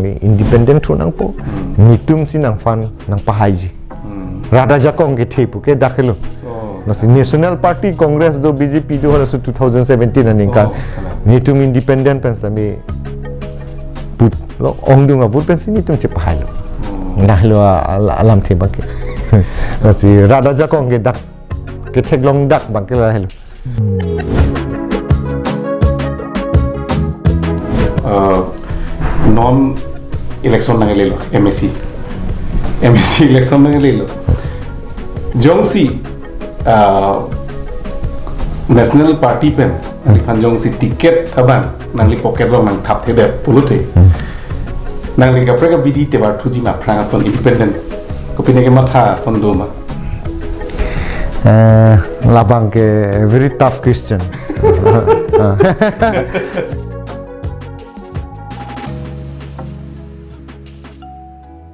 mi independent tu nang po nitung si nang fan nang pahaji rada jakong ke thepu ke dakhelo nasi National Party Congress do BJP do harasu 2017 aning ka nitung independent pensa mi put lo ongdung abut pensi nitung che pahalo nahlo alam the bak nasi rada jakong ke dak ke theglong dak bang ke la helo non election nang lelo MSC election nang lelo jongsi national party pen ali khan jongsi ticket thaban nang li pocket lo nang thap the de pulute nang li ka preka bidi te bar thuji ma franga son independent ko pine ke matha son do ma labang ke very tough question